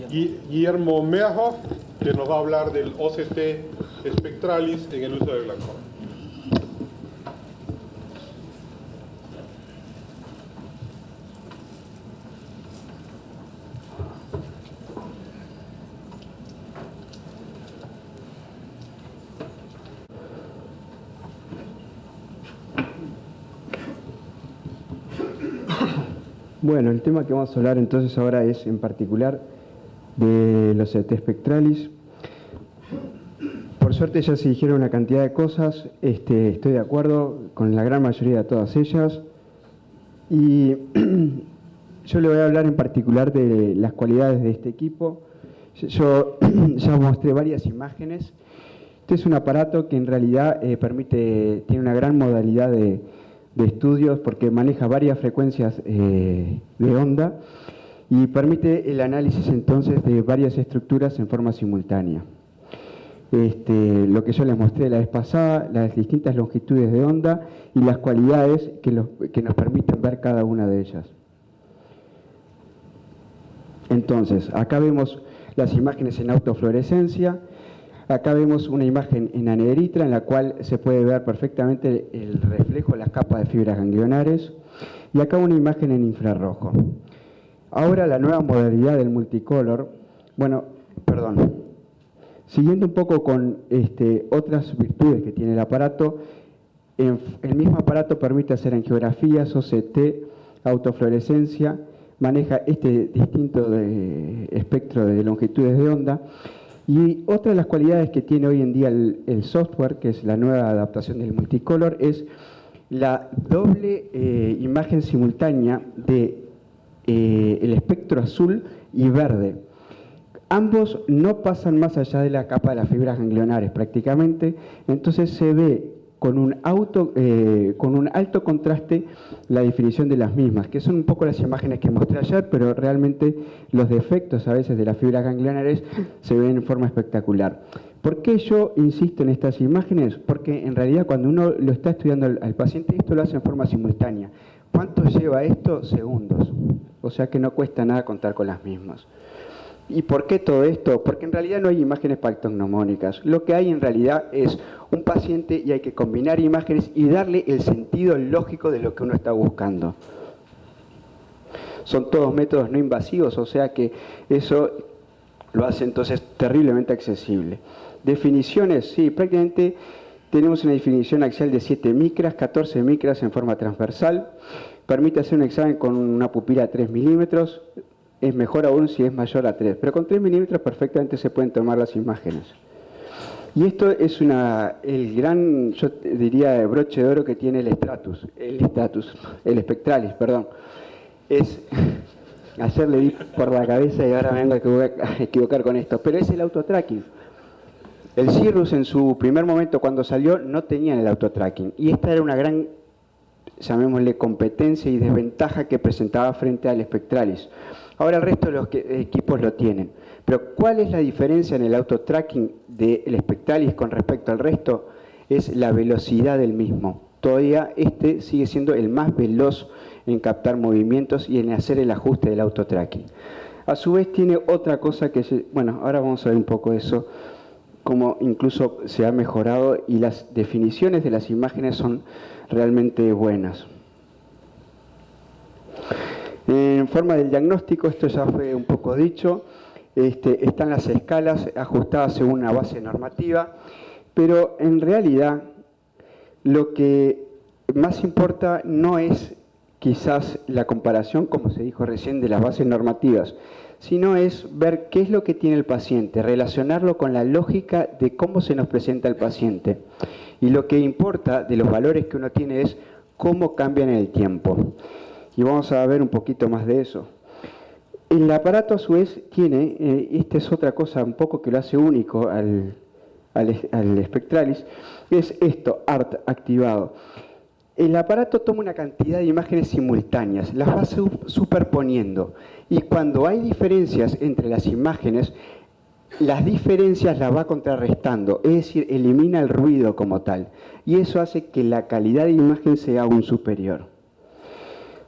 Guillermo Meahoff, que nos va a hablar del OCT Spectralis en el uso del glaucoma. Bueno, el tema que vamos a hablar entonces ahora es en particular de los OCT Spectralis. Por suerte ya se dijeron una cantidad de cosas, estoy de acuerdo con la gran mayoría de todas ellas, y yo le voy a hablar en particular de las cualidades de este equipo. Yo ya mostré varias imágenes. Este es un aparato que en realidad tiene una gran modalidad de estudios porque maneja varias frecuencias de onda y permite el análisis entonces de varias estructuras en forma simultánea. Lo que yo les mostré la vez pasada, las distintas longitudes de onda y las cualidades que nos permiten ver cada una de ellas. Entonces, acá vemos las imágenes en autofluorescencia. Acá vemos una imagen en anegritra en la cual se puede ver perfectamente el reflejo de las capas de fibras ganglionares, y acá una imagen en infrarrojo. Ahora la nueva modalidad del multicolor, siguiendo un poco con otras virtudes que tiene el aparato, el mismo aparato permite hacer angiografías, OCT, autofluorescencia, maneja este distinto espectro de longitudes de onda. Y otra de las cualidades que tiene hoy en día el software, que es la nueva adaptación del multicolor, es la doble imagen simultánea de el espectro azul y verde. Ambos no pasan más allá de la capa de las fibras ganglionares prácticamente, entonces se ve con un alto contraste la definición de las mismas, que son un poco las imágenes que mostré ayer, pero realmente los defectos a veces de las fibras ganglionares se ven en forma espectacular. ¿Por qué yo insisto en estas imágenes? Porque en realidad cuando uno lo está estudiando al paciente, esto lo hace en forma simultánea. ¿Cuánto lleva esto? Segundos. O sea que no cuesta nada contar con las mismas. ¿Y por qué todo esto? Porque en realidad no hay imágenes pactognomónicas. Lo que hay en realidad es un paciente y hay que combinar imágenes y darle el sentido lógico de lo que uno está buscando. Son todos métodos no invasivos, o sea que eso lo hace entonces terriblemente accesible. Definiciones, sí, prácticamente tenemos una definición axial de 7 micras, 14 micras en forma transversal. Permite hacer un examen con una pupila de 3 milímetros. Es mejor aún si es mayor a 3, pero con 3 milímetros perfectamente se pueden tomar las imágenes. Y esto es el gran, yo diría, broche de oro que tiene el Spectralis, perdón. Ayer le di por la cabeza y ahora me vengo a equivocar con esto, pero es el autotracking. El Cirrus en su primer momento cuando salió no tenía el autotracking, y esta era una gran, llamémosle, competencia y desventaja que presentaba frente al Spectralis. Ahora el resto de los equipos lo tienen. Pero ¿cuál es la diferencia en el autotracking del Spectralis con respecto al resto? Es la velocidad del mismo. Todavía sigue siendo el más veloz en captar movimientos y en hacer el ajuste del autotracking. A su vez tiene otra cosa que, ahora vamos a ver un poco eso, cómo incluso se ha mejorado y las definiciones de las imágenes son realmente buenas. En forma del diagnóstico, esto ya fue un poco dicho, están las escalas ajustadas según una base normativa, pero en realidad lo que más importa no es quizás la comparación, como se dijo recién, de las bases normativas, sino es ver qué es lo que tiene el paciente, relacionarlo con la lógica de cómo se nos presenta el paciente. Y lo que importa de los valores que uno tiene es cómo cambian en el tiempo. Y vamos a ver un poquito más de eso. El aparato a su vez tiene, esta es otra cosa un poco que lo hace único al Spectralis, es esto, ART activado. El aparato toma una cantidad de imágenes simultáneas, las va superponiendo, y cuando hay diferencias entre las imágenes, las diferencias las va contrarrestando, es decir, elimina el ruido como tal, y eso hace que la calidad de imagen sea aún superior.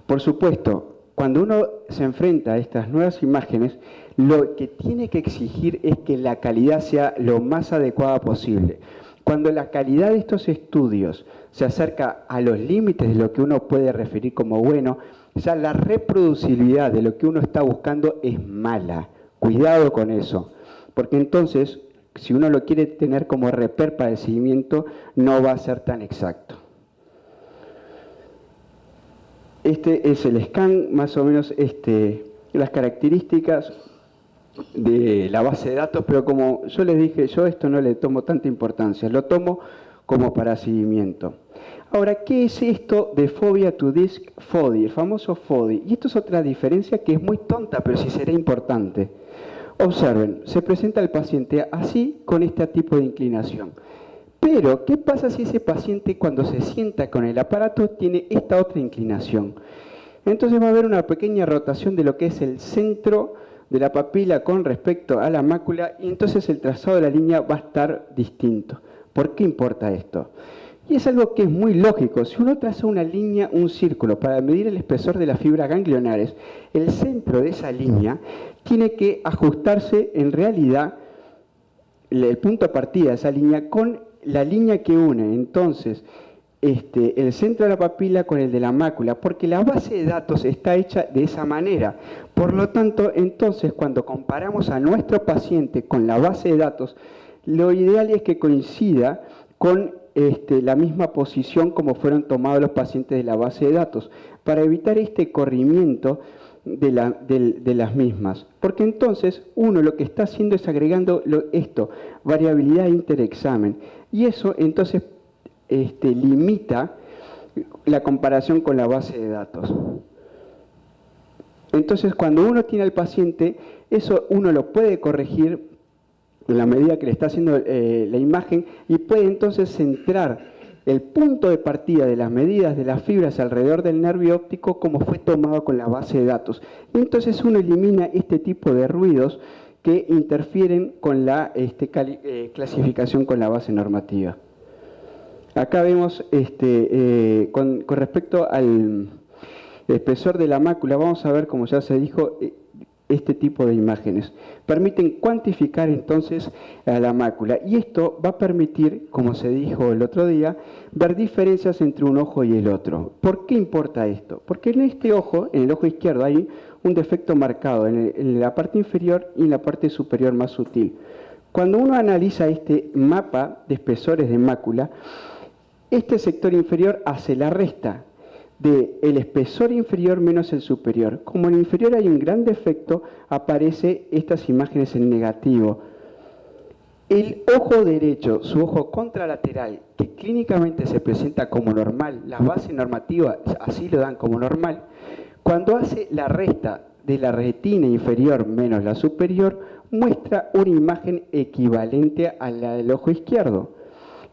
Por supuesto, cuando uno se enfrenta a estas nuevas imágenes, lo que tiene que exigir es que la calidad sea lo más adecuada posible. Cuando la calidad de estos estudios se acerca a los límites de lo que uno puede referir como bueno, ya la reproducibilidad de lo que uno está buscando es mala. Cuidado con eso, porque entonces, si uno lo quiere tener como reper para el seguimiento, no va a ser tan exacto. Este es el scan, más o menos las características de la base de datos, pero como yo les dije, yo esto no le tomo tanta importancia, lo tomo como para seguimiento. Ahora, ¿qué es esto de Phobia to Disk FODI, el famoso FODI? Y esto es otra diferencia que es muy tonta, pero sí será importante. Observen, se presenta el paciente así, con este tipo de inclinación. Pero, ¿qué pasa si ese paciente cuando se sienta con el aparato tiene esta otra inclinación? Entonces va a haber una pequeña rotación de lo que es el centro de la papila con respecto a la mácula y entonces el trazado de la línea va a estar distinto. ¿Por qué importa esto? Y es algo que es muy lógico. Si uno traza una línea, un círculo, para medir el espesor de las fibras ganglionares, el centro de esa línea tiene que ajustarse en realidad el punto de partida de esa línea con la línea que une. Entonces, el centro de la papila con el de la mácula, porque la base de datos está hecha de esa manera. Por lo tanto, entonces, cuando comparamos a nuestro paciente con la base de datos, lo ideal es que coincida con la misma posición como fueron tomados los pacientes de la base de datos, para evitar este corrimiento de las mismas. Porque entonces uno lo que está haciendo es agregando variabilidad interexamen, y eso entonces limita la comparación con la base de datos. Entonces, cuando uno tiene al paciente, eso uno lo puede corregir en la medida que le está haciendo la imagen y puede entonces centrar el punto de partida de las medidas de las fibras alrededor del nervio óptico como fue tomado con la base de datos. Y entonces uno elimina este tipo de ruidos que interfieren con la clasificación con la base normativa. Acá vemos, con respecto al espesor de la mácula, vamos a ver, como ya se dijo, este tipo de imágenes. Permiten cuantificar entonces a la mácula. Y esto va a permitir, como se dijo el otro día, ver diferencias entre un ojo y el otro. ¿Por qué importa esto? Porque en este ojo, en el ojo izquierdo, hay un defecto marcado en la parte inferior y en la parte superior más sutil. Cuando uno analiza este mapa de espesores de mácula, este sector inferior hace la resta del espesor inferior menos el superior. Como en el inferior hay un gran defecto, aparecen estas imágenes en negativo. El ojo derecho, su ojo contralateral, que clínicamente se presenta como normal, las bases normativas así lo dan como normal, cuando hace la resta de la retina inferior menos la superior, muestra una imagen equivalente a la del ojo izquierdo.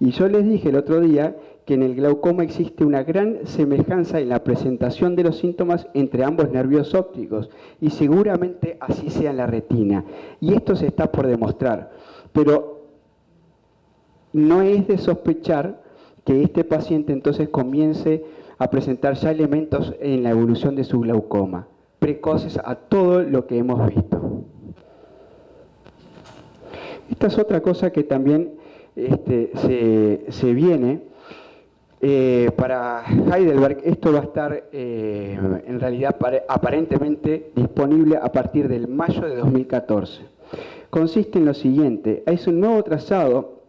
Y yo les dije el otro día que en el glaucoma existe una gran semejanza en la presentación de los síntomas entre ambos nervios ópticos, y seguramente así sea en la retina. Y esto se está por demostrar, pero no es de sospechar que este paciente entonces comience a presentar ya elementos en la evolución de su glaucoma, precoces a todo lo que hemos visto. Esta es otra cosa que también se viene. Para Heidelberg esto va a estar en realidad aparentemente disponible a partir del mayo de 2014. Consiste en lo siguiente: es un nuevo trazado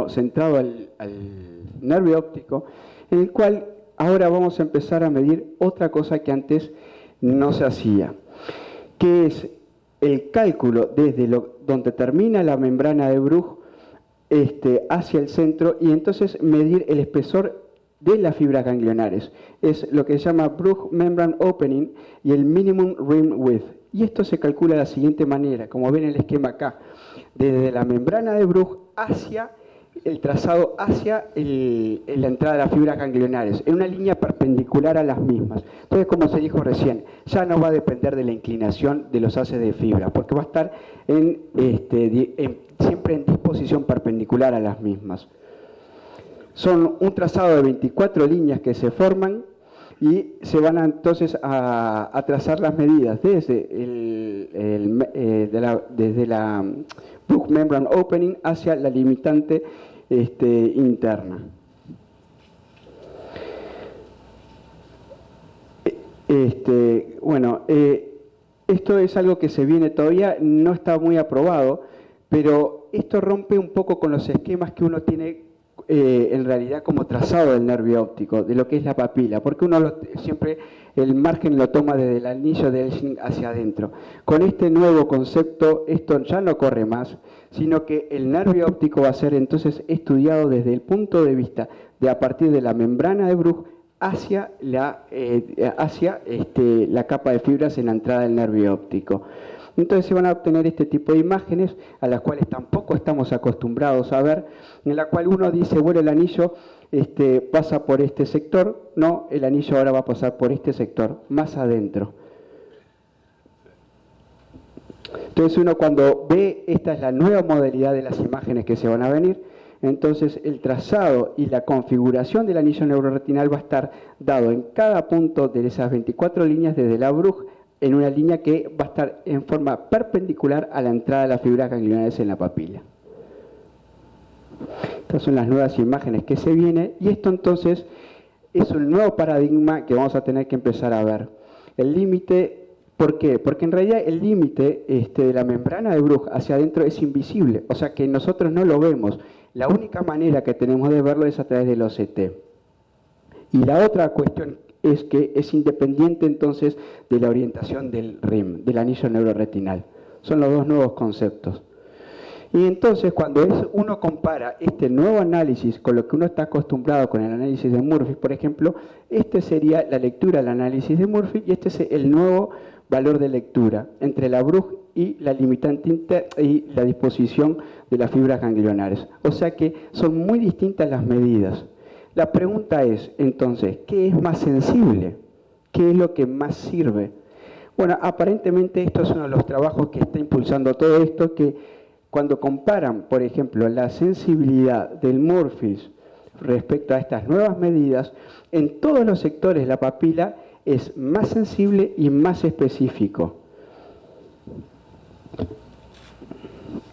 centrado al nervio óptico, en el cual ahora vamos a empezar a medir otra cosa que antes no se hacía, que es el cálculo desde donde termina la membrana de Bruch hacia el centro, y entonces medir el espesor de las fibras ganglionares. Es lo que se llama Bruch Membrane Opening y el Minimum Rim Width. Y esto se calcula de la siguiente manera, como ven en el esquema acá, desde la membrana de Bruch hacia el trazado, hacia la entrada de las fibras ganglionares, en una línea perpendicular a las mismas. Entonces, como se dijo recién, ya no va a depender de la inclinación de los haces de fibra, porque va a estar siempre en disposición perpendicular a las mismas. Son un trazado de 24 líneas que se forman y se van entonces a trazar las medidas desde desde la Brugg Membrane Opening hacia la limitante interna. Esto es algo que se viene todavía, no está muy aprobado, pero esto rompe un poco con los esquemas que uno tiene en realidad como trazado del nervio óptico, de lo que es la papila, porque uno siempre el margen lo toma desde el anillo de Elsching hacia adentro. Con este nuevo concepto, esto ya no corre más, sino que el nervio óptico va a ser entonces estudiado desde el punto de vista de a partir de la membrana de Brugg hacia la capa de fibras en la entrada del nervio óptico. Entonces se van a obtener este tipo de imágenes a las cuales tampoco estamos acostumbrados a ver, en la cual uno dice, bueno, el anillo pasa por este sector, no, el anillo ahora va a pasar por este sector, más adentro. Entonces uno cuando ve, esta es la nueva modalidad de las imágenes que se van a venir, entonces el trazado y la configuración del anillo neuroretinal va a estar dado en cada punto de esas 24 líneas desde la Brugg, en una línea que va a estar en forma perpendicular a la entrada de las fibras ganglionares en la papila. Estas son las nuevas imágenes que se vienen, y esto entonces es un nuevo paradigma que vamos a tener que empezar a ver. El límite, ¿por qué? Porque en realidad el límite de la membrana de Brugg hacia adentro es invisible, o sea que nosotros no lo vemos. La única manera que tenemos de verlo es a través del OCT. Y la otra cuestión es que es independiente entonces de la orientación del RIM, del anillo neuroretinal. Son los dos nuevos conceptos. Y entonces cuando uno compara este nuevo análisis con lo que uno está acostumbrado con el análisis de Murphy, por ejemplo, este sería la lectura del análisis de Murphy y este es el nuevo valor de lectura entre la Brugg y la limitante interna y la disposición de las fibras ganglionares. O sea que son muy distintas las medidas. La pregunta es, entonces, ¿qué es más sensible? ¿Qué es lo que más sirve? Bueno, aparentemente esto es uno de los trabajos que está impulsando todo esto, que cuando comparan, por ejemplo, la sensibilidad del Murphy respecto a estas nuevas medidas, en todos los sectores la papila es más sensible y más específico.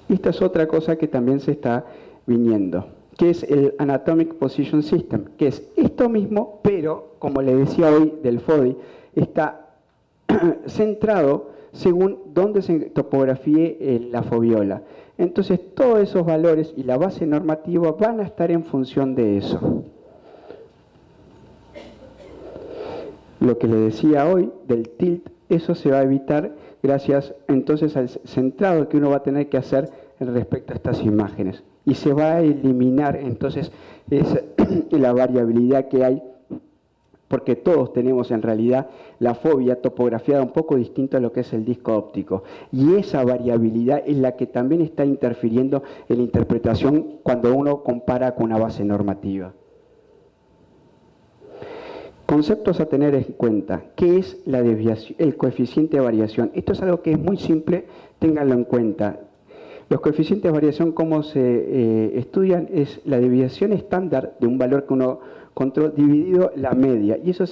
Esta es otra cosa que también se está viniendo, que es el Anatomic Position System, que es esto mismo, pero, como le decía hoy del FODI, está centrado según dónde se topografíe la foviola. Entonces, todos esos valores y la base normativa van a estar en función de eso. Lo que le decía hoy del tilt, eso se va a evitar gracias entonces al centrado que uno va a tener que hacer respecto a estas imágenes. Y se va a eliminar entonces la variabilidad que hay, porque todos tenemos en realidad la fobia topografiada un poco distinto a lo que es el disco óptico. Y esa variabilidad es la que también está interfiriendo en la interpretación cuando uno compara con una base normativa. Conceptos a tener en cuenta. ¿Qué es la desviación, el coeficiente de variación? Esto es algo que es muy simple, ténganlo en cuenta. Los coeficientes de variación, cómo se estudian, es la desviación estándar de un valor que uno controla dividido la media. Y eso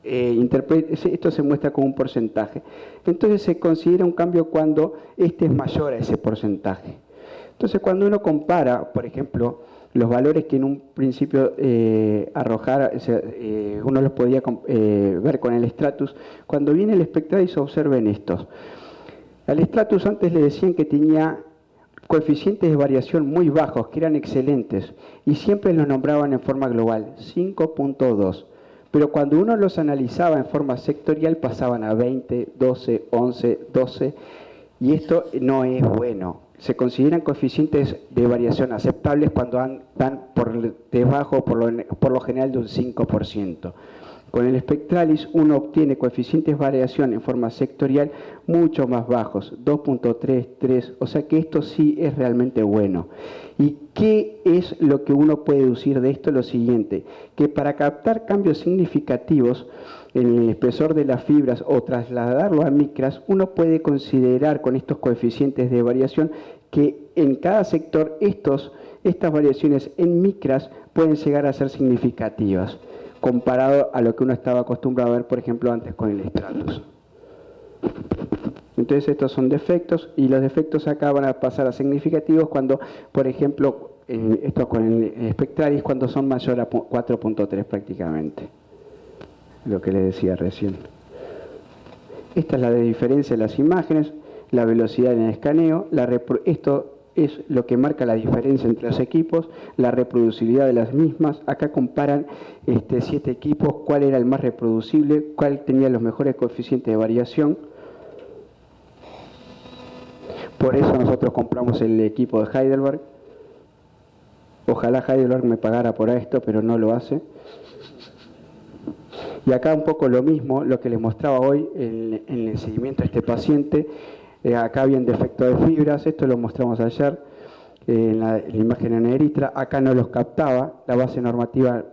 esto se muestra como un porcentaje. Entonces se considera un cambio cuando este es mayor a ese porcentaje. Entonces cuando uno compara, por ejemplo, los valores que en un principio uno los podía ver con el Stratus, cuando viene el Spectralis observen estos. Al Stratus antes le decían que tenía coeficientes de variación muy bajos, que eran excelentes, y siempre los nombraban en forma global, 5.2. Pero cuando uno los analizaba en forma sectorial pasaban a 20, 12, 11, 12, y esto no es bueno. Se consideran coeficientes de variación aceptables cuando van por debajo, por lo general, de un 5%. Con el Spectralis uno obtiene coeficientes de variación en forma sectorial mucho más bajos, 2.3, 3, o sea que esto sí es realmente bueno. ¿Y qué es lo que uno puede deducir de esto? Lo siguiente, que para captar cambios significativos en el espesor de las fibras o trasladarlo a micras, uno puede considerar con estos coeficientes de variación que en cada sector estas variaciones en micras pueden llegar a ser significativas. comparado a lo que uno estaba acostumbrado a ver, por ejemplo, antes con el Stratus. Entonces estos son defectos, y los defectos acá van a pasar a significativos cuando, por ejemplo, esto con el Spectralis, cuando son mayor a 4.3 prácticamente, lo que les decía recién. Esta es la de diferencia de las imágenes, la velocidad en el escaneo, esto es lo que marca la diferencia entre los equipos, la reproducibilidad de las mismas. Acá comparan 7 equipos, cuál era el más reproducible, cuál tenía los mejores coeficientes de variación. Por eso nosotros compramos el equipo de Heidelberg. Ojalá Heidelberg me pagara por esto, pero no lo hace. Y acá un poco lo mismo, lo que les mostraba hoy en el seguimiento a este paciente. Acá habían defecto de fibras, esto lo mostramos ayer en la imagen en negrita. Acá no los captaba, la base normativa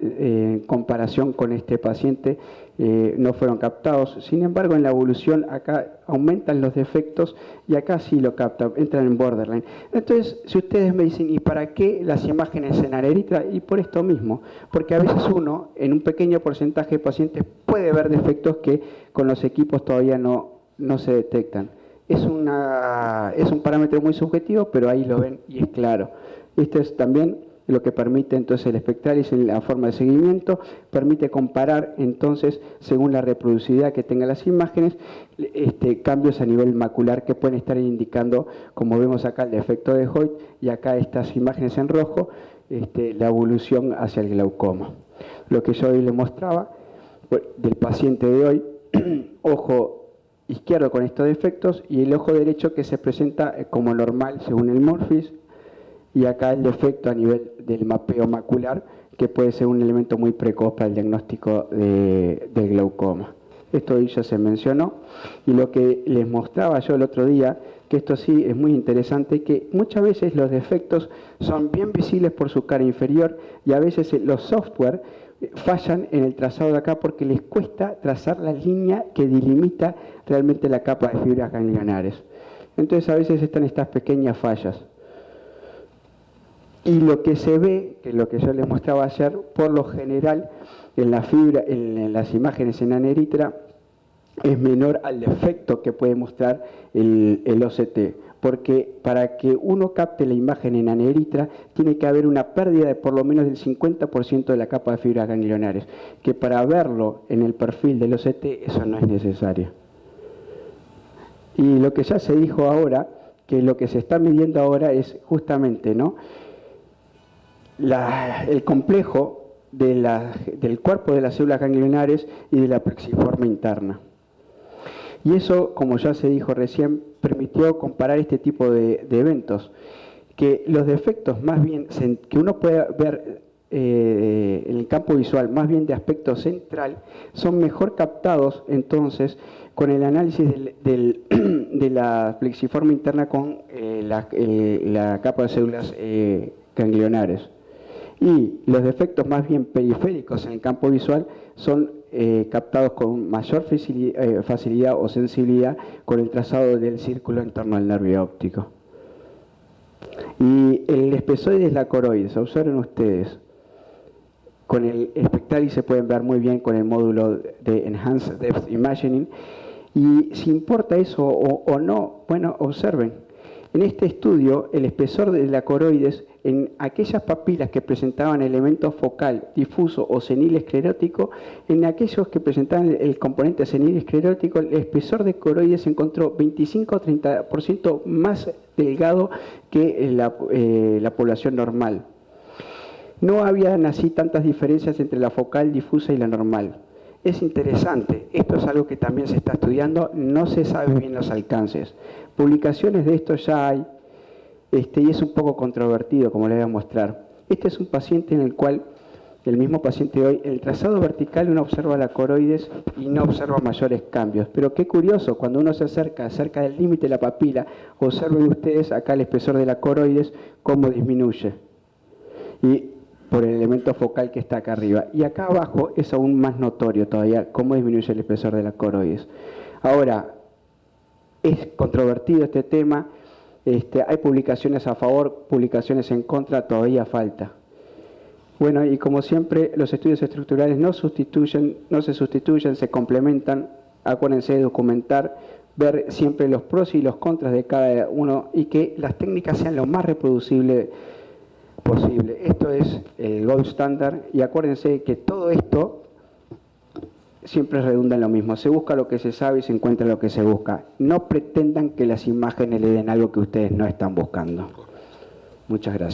en comparación con este paciente no fueron captados. Sin embargo, en la evolución acá aumentan los defectos y acá sí lo captan, entran en borderline. Entonces, si ustedes me dicen, ¿y para qué las imágenes en negrita? Y por esto mismo, porque a veces uno, en un pequeño porcentaje de pacientes, puede ver defectos que con los equipos todavía no se detectan. Es un parámetro muy subjetivo, pero ahí lo ven y es claro. Esto es también lo que permite entonces el Spectralis en la forma de seguimiento, permite comparar entonces, según la reproducibilidad que tengan las imágenes, cambios a nivel macular que pueden estar indicando, como vemos acá, el defecto de Hoyt, y acá estas imágenes en rojo, la evolución hacia el glaucoma. Lo que yo hoy les mostraba del paciente de hoy, ojo izquierdo con estos defectos y el ojo derecho que se presenta como normal según el Morphis, y acá el defecto a nivel del mapeo macular, que puede ser un elemento muy precoz para el diagnóstico del glaucoma. Esto ya se mencionó, y lo que les mostraba yo el otro día, que esto sí es muy interesante, que muchas veces los defectos son bien visibles por su cara inferior, y a veces los software fallan en el trazado de acá porque les cuesta trazar la línea que delimita realmente la capa de fibras ganglionares. Entonces a veces están estas pequeñas fallas. Y lo que se ve, que es lo que yo les mostraba ayer, por lo general en la fibra, en las imágenes en aneritra, es menor al defecto que puede mostrar el OCT. Porque para que uno capte la imagen en aneritra, tiene que haber una pérdida de por lo menos del 50% de la capa de fibras ganglionares, que para verlo en el perfil del OCT, eso no es necesario. Y lo que ya se dijo ahora, que lo que se está midiendo ahora es justamente, ¿no?, el complejo del cuerpo de las células ganglionares y de la plexiforme interna. Y eso, como ya se dijo recién, permitió comparar este tipo de eventos, que los defectos más bien que uno puede ver en el campo visual, más bien de aspecto central, son mejor captados entonces con el análisis de la plexiforme interna con la capa de células ganglionares. Y los defectos más bien periféricos en el campo visual son captados con mayor facilidad o sensibilidad con el trazado del círculo en torno al nervio óptico. Y el espesoides, la coroides, observen ustedes, con el Spectralis se pueden ver muy bien con el módulo de Enhanced Depth Imagining. Y si importa eso o no, bueno, observen. En este estudio, el espesor de la coroides en aquellas papilas que presentaban elemento focal, difuso o senil esclerótico, en aquellos que presentaban el componente senil esclerótico, el espesor de coroides se encontró 25 o 30% más delgado que la población normal. No habían así tantas diferencias entre la focal, difusa y la normal. Es interesante, esto es algo que también se está estudiando, no se sabe bien los alcances. Publicaciones de esto ya hay, y es un poco controvertido, como les voy a mostrar. Este es un paciente en el cual, el mismo paciente de hoy, el trazado vertical uno observa la coroides y no observa mayores cambios. Pero qué curioso, cuando uno se acerca cerca del límite de la papila, observen ustedes acá el espesor de la coroides, cómo disminuye. Y por el elemento focal que está acá arriba. Y acá abajo es aún más notorio todavía cómo disminuye el espesor de la coroides. Ahora, es controvertido este tema, hay publicaciones a favor, publicaciones en contra, todavía falta. Bueno, y como siempre, los estudios estructurales no se sustituyen, se complementan. Acuérdense de documentar, ver siempre los pros y los contras de cada uno y que las técnicas sean lo más reproducible posible. Esto es el gold standard y acuérdense que todo esto siempre redunda en lo mismo. Se busca lo que se sabe y se encuentra lo que se busca. No pretendan que las imágenes le den algo que ustedes no están buscando. Muchas gracias.